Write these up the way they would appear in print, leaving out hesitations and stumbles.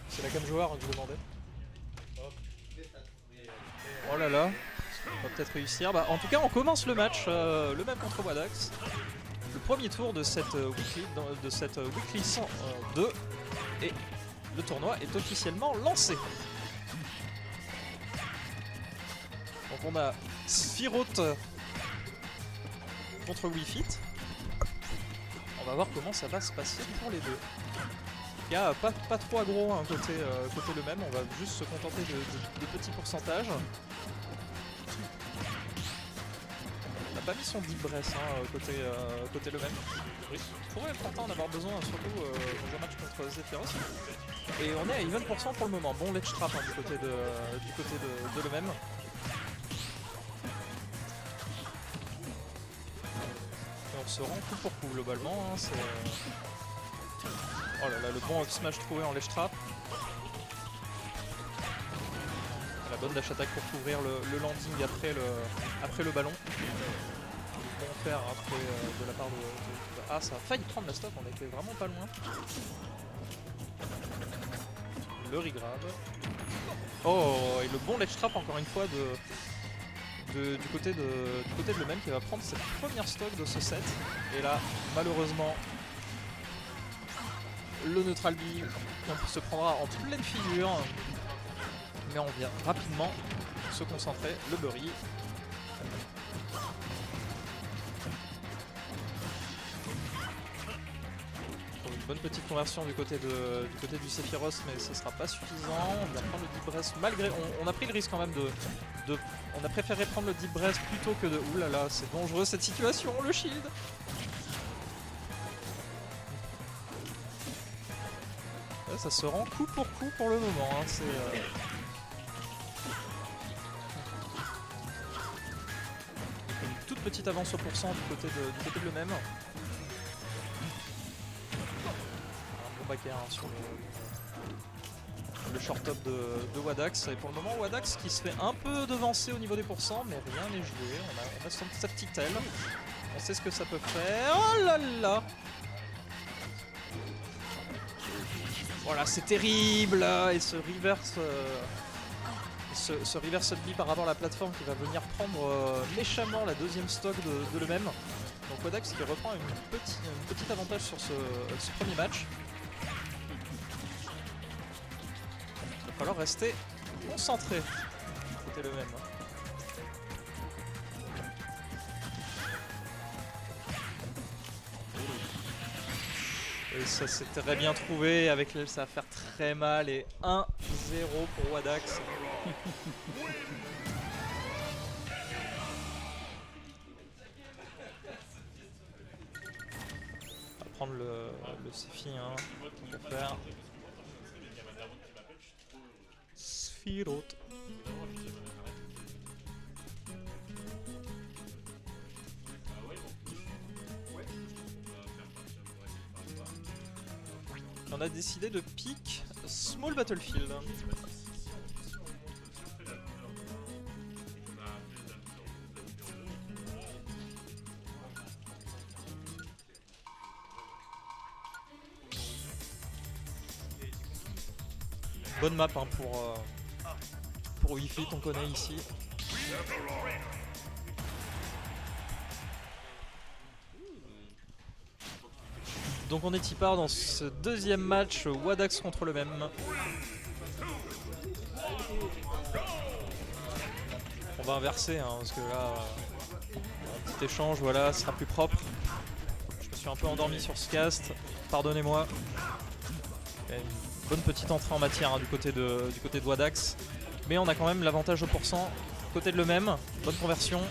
C'est la cam joueur que je demandais. Oh là là, on va peut-être réussir. Bah, en tout cas, on commence le match, le même contre Wadax. Le premier tour de cette weekly 102 et le tournoi est officiellement lancé. Donc on a Sphiroth contre Wii-Fit. On va voir comment ça va se passer pour les deux. Il n'y a pas trop aggro hein, côté le même, on va juste se contenter de petits pourcentages. On n'a pas mis son deep breath hein, côté le même. Il pourrait pourtant en avoir besoin, surtout dans un match contre Zephyros. Et on est à even % pour le moment. Bon ledge trap hein, du côté de le même. Et on se rend coup pour coup globalement. Hein, oh là là, le bon up smash trouvé en ledge trap. La bonne dash attack pour couvrir le landing après le ballon. Bon faire après de la part de... Ah, ça a failli prendre la stop, on était vraiment pas loin. Le regrab. Oh, et le bon ledge trap encore une fois du côté de le même qui va prendre cette première stock de ce set. Et là, malheureusement, le neutral B se prendra en pleine figure. Mais on vient rapidement se concentrer. Le Bury. Une bonne petite conversion du côté du Zephyros, mais ce sera pas suffisant. On va prendre le deep breath malgré. On a pris le risque quand même on a préféré prendre le deep breath plutôt que de. Ouh là là, c'est dangereux cette situation, le shield. Là, ça se rend coup pour le moment. Hein. C'est. Une toute petite avance au pourcent du côté de le même. Hein, sur le short top de Wadax. Et pour le moment, Wadax qui se fait un peu devancer au niveau des pourcents, mais rien n'est joué. On a sa petite aile. On sait ce que ça peut faire. Oh là là! Voilà, c'est terrible! Et ce reverse. Ce reverse B par rapport à la plateforme qui va venir prendre méchamment la deuxième stock de le même. Donc Wadax qui reprend une petite avantage sur ce premier match. Il va falloir rester concentré. C'était le même. Et ça c'est très bien trouvé. Avec l'aile ça va faire très mal. Et 1-0 pour Wadax. On va prendre le Sephi hein, pour faire. Sphiroth. On a décidé de pick Small Battlefield. Bonne map hein, pour Wii-Fit, on connaît ici. Donc on est y part dans ce deuxième match Wadax contre le même. On va inverser hein, parce que là un petit échange voilà, ce sera plus propre. Je me suis un peu endormi sur ce cast, pardonnez-moi. Bonne petite entrée en matière hein, du côté de Wadax. Mais on a quand même l'avantage au pourcent. Côté de le même, bonne conversion.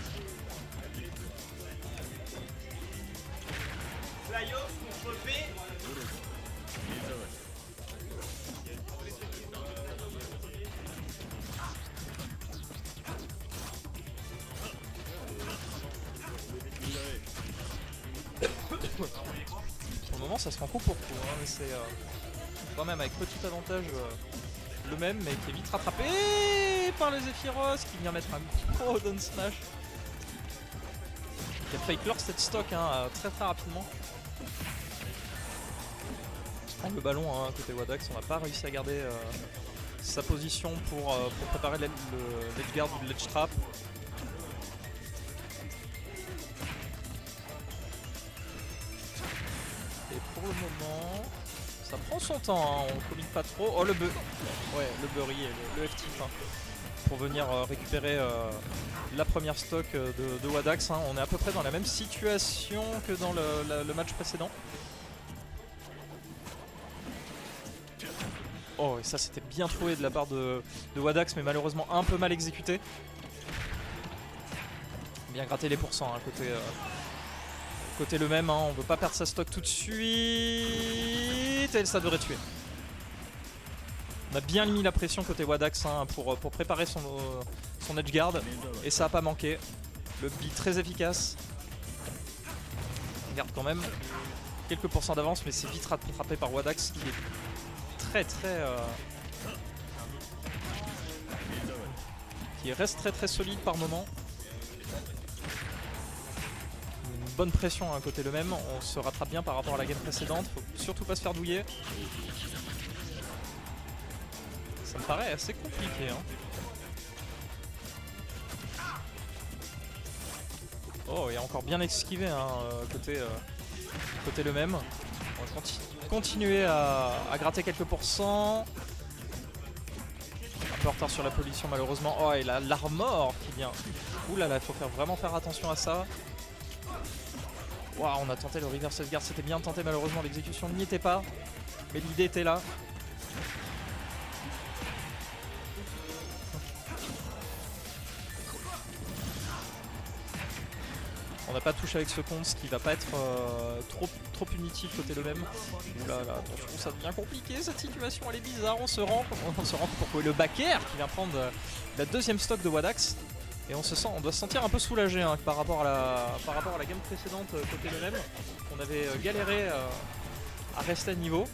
Pour le moment ça se rend coup pour coup, hein, mais c'est quand même avec petit avantage le même, mais qui est vite rattrapé par les Zephyros qui vient mettre un gros down smash. qui a failli clore cette stock hein, très rapidement. On se prend le ballon hein, côté Wadax, on n'a pas réussi à garder sa position pour préparer le ledge guard ou le ledge trap. Et pour le moment, ça prend son temps, hein, on commit pas trop. Oh le Bury et le F-tip hein, pour venir récupérer la première stock de Wadax. Hein. On est à peu près dans la même situation que dans le match précédent. Oh et ça c'était bien trouvé de la part de Wadax mais malheureusement un peu mal exécuté. Bien gratter les pourcents hein, côté le même, hein. On veut pas perdre sa stock tout de suite et ça devrait tuer. On a bien mis la pression côté Wadax hein, pour préparer son edge guard et ça a pas manqué. Le beat très efficace. On garde quand même quelques pourcents d'avance mais c'est vite rattrapé par Wadax qui est qui reste très solide par moment. Une bonne pression à côté le même, on se rattrape bien par rapport à la game précédente, faut surtout pas se faire douiller. Ça me paraît assez compliqué hein. Oh il a encore bien esquivé hein, côté le même. On va continuer à gratter quelques pourcents. Un peu en retard sur la pollution malheureusement. Oh et l'armor qui vient. Ouh là là, il faut vraiment faire attention à ça. Waouh, on a tenté le reverse guard, c'était bien tenté malheureusement, l'exécution n'y était pas. Mais l'idée était là. On n'a pas touché avec ce compte, ce qui va pas être trop punitif côté le même. Oula là, attention, ça devient compliqué cette situation, elle est bizarre. On se rend pour le back air qui vient prendre la deuxième stock de Wadax. Et on doit se sentir un peu soulagé hein, par rapport à la game précédente côté le même. On avait galéré à rester à niveau.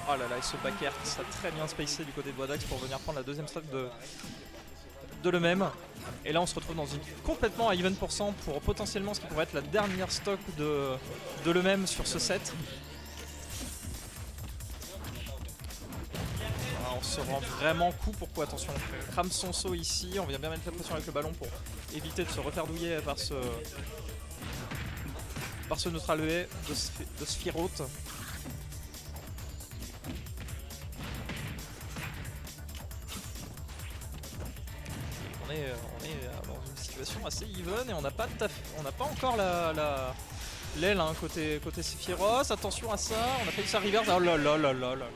Oh là là, et ce back air qui sera très bien spacé du côté de Wadax pour venir prendre la deuxième stock de le même. Et là on se retrouve dans une complètement à even % pour potentiellement ce qui pourrait être la dernière stock de le même sur ce set. On se rend vraiment coup. Pourquoi? Attention, on crame son saut ici, on vient bien mettre la pression avec le ballon pour éviter de se refaire douiller par ce neutral E de Sphiroth. On est dans une situation assez even et on n'a pas encore l'aile hein, côté Sephiroth. Attention à ça, on a fait sa reverse. Oh là là là là là.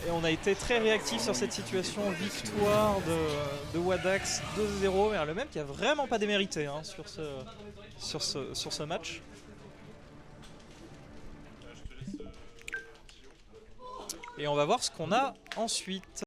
Et on a été très réactif sur cette situation. Victoire de Wadax 2-0. Mais le même qui a vraiment pas démérité hein, sur ce match. Et on va voir ce qu'on a ensuite.